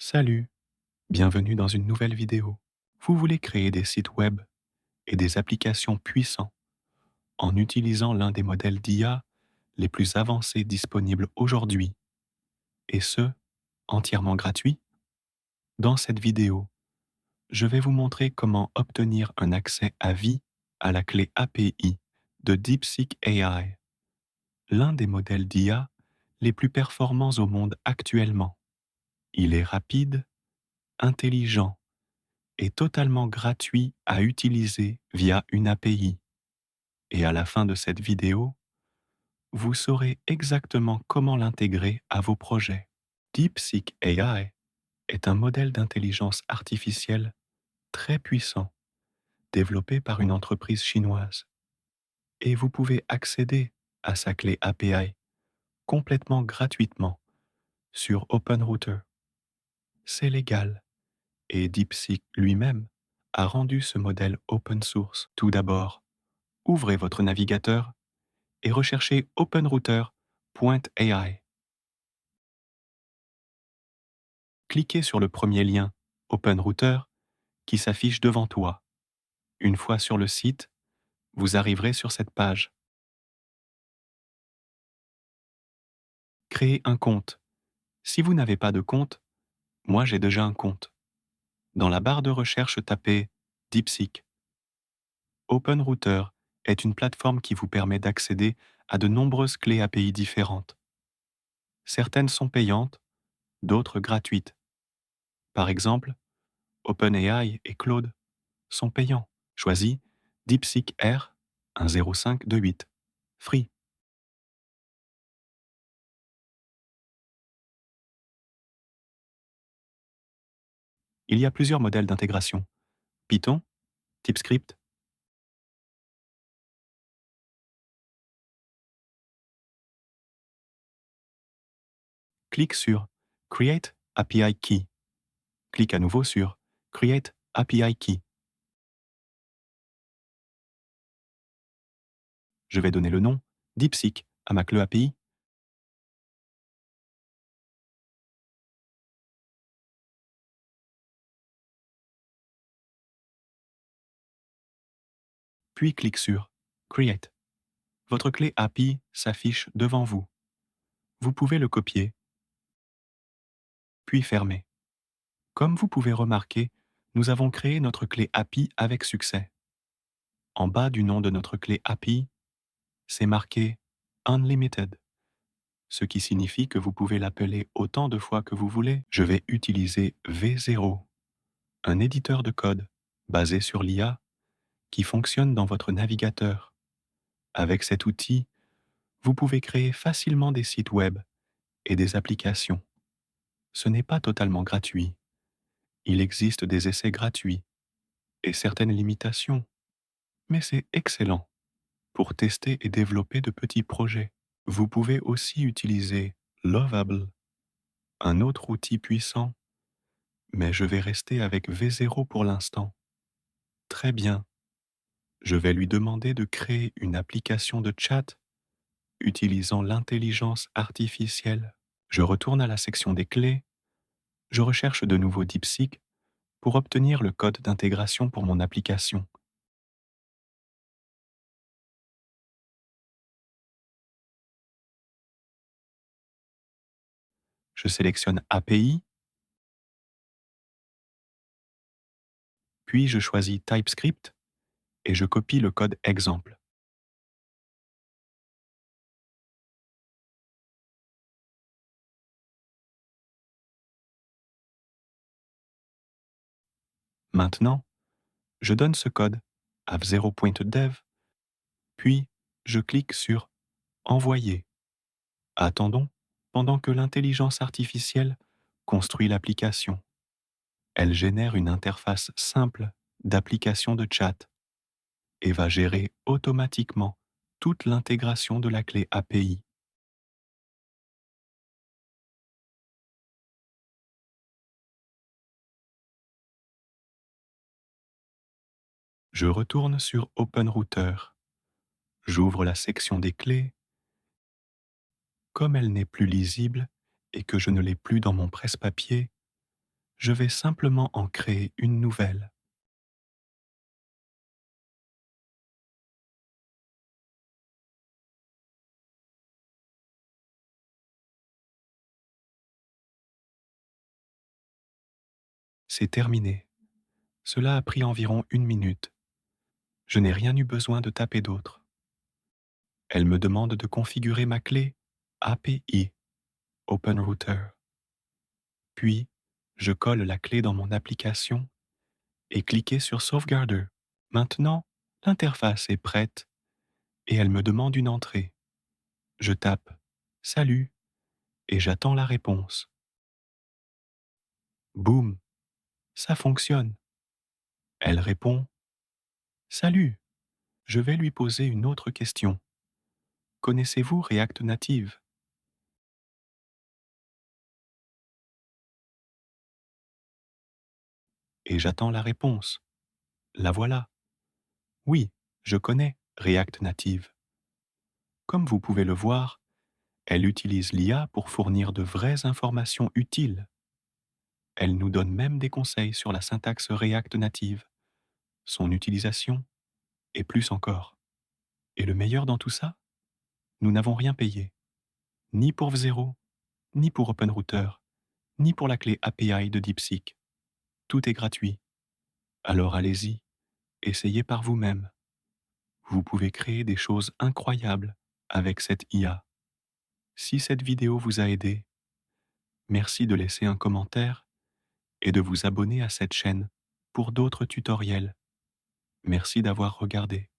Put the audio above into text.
Salut, bienvenue dans une nouvelle vidéo. Vous voulez créer des sites web et des applications puissants en utilisant l'un des modèles d'IA les plus avancés disponibles aujourd'hui, et ce, entièrement gratuit? Dans cette vidéo, je vais vous montrer comment obtenir un accès à vie à la clé API de DeepSeek AI, l'un des modèles d'IA les plus performants au monde actuellement. Il est rapide, intelligent est totalement gratuit à utiliser via une API. Et à la fin de cette vidéo, vous saurez exactement comment l'intégrer à vos projets. DeepSeek AI est un modèle d'intelligence artificielle très puissant, développé par une entreprise chinoise. Et vous pouvez accéder à sa clé API complètement gratuitement sur OpenRouter. C'est légal et DeepSeek lui-même a rendu ce modèle open source. Tout d'abord, ouvrez votre navigateur et recherchez openrouter.ai. Cliquez sur le premier lien OpenRouter qui s'affiche devant toi. Une fois sur le site, vous arriverez sur cette page. Créez un compte. Si vous n'avez pas de compte, moi j'ai déjà un compte. Dans la barre de recherche, tapez DeepSeek. OpenRouter est une plateforme qui vous permet d'accéder à de nombreuses clés API différentes. Certaines sont payantes, d'autres gratuites. Par exemple, OpenAI et Claude sont payants. Choisis DeepSeek R 10528. Free. Il y a plusieurs modèles d'intégration. Python, TypeScript. Clique sur Create API Key. Clique à nouveau sur Create API Key. Je vais donner le nom DeepSeek à ma clé API. Puis clique sur Create. Votre clé API s'affiche devant vous. Vous pouvez le copier, puis fermer. Comme vous pouvez remarquer, nous avons créé notre clé API avec succès. En bas du nom de notre clé API, c'est marqué Unlimited, ce qui signifie que vous pouvez l'appeler autant de fois que vous voulez. Je vais utiliser V0, un éditeur de code basé sur l'IA qui fonctionne dans votre navigateur. Avec cet outil, vous pouvez créer facilement des sites web et des applications. Ce n'est pas totalement gratuit. Il existe des essais gratuits et certaines limitations, mais c'est excellent pour tester et développer de petits projets. Vous pouvez aussi utiliser Lovable, un autre outil puissant, mais je vais rester avec V0 pour l'instant. Très bien. Je vais lui demander de créer une application de chat utilisant l'intelligence artificielle. Je retourne à la section des clés. Je recherche de nouveau DeepSeek pour obtenir le code d'intégration pour mon application. Je sélectionne API, puis je choisis TypeScript et je copie le code exemple. Maintenant, je donne ce code à 0.dev, puis je clique sur Envoyer. Attendons pendant que l'intelligence artificielle construit l'application. Elle génère une interface simple d'application de chat et va gérer automatiquement toute l'intégration de la clé API. Je retourne sur OpenRouter. J'ouvre la section des clés. Comme elle n'est plus lisible et que je ne l'ai plus dans mon presse-papier, Je vais simplement en créer une nouvelle. C'est terminé. Cela a pris environ 1 minute. Je n'ai rien eu besoin de taper d'autre. Elle me demande de configurer ma clé API, OpenRouter. Puis, je colle la clé dans mon application et cliquez sur Sauvegarder. Maintenant, l'interface est prête et elle me demande une entrée. Je tape Salut et j'attends la réponse. Boum, ça fonctionne. Elle répond Salut, je vais lui poser une autre question. Connaissez-vous React Native? Et j'attends la réponse. La voilà. Oui, je connais React Native. Comme vous pouvez le voir, elle utilise l'IA pour fournir de vraies informations utiles. Elle nous donne même des conseils sur la syntaxe React Native, son utilisation et plus encore. Et le meilleur dans tout ça, nous n'avons rien payé, ni pour Xero, ni pour OpenRouter, ni pour la clé API de DeepSeek. Tout est gratuit. Alors allez-y, essayez par vous-même. Vous pouvez créer des choses incroyables avec cette IA. Si cette vidéo vous a aidé, merci de laisser un commentaire et de vous abonner à cette chaîne pour d'autres tutoriels. Merci d'avoir regardé.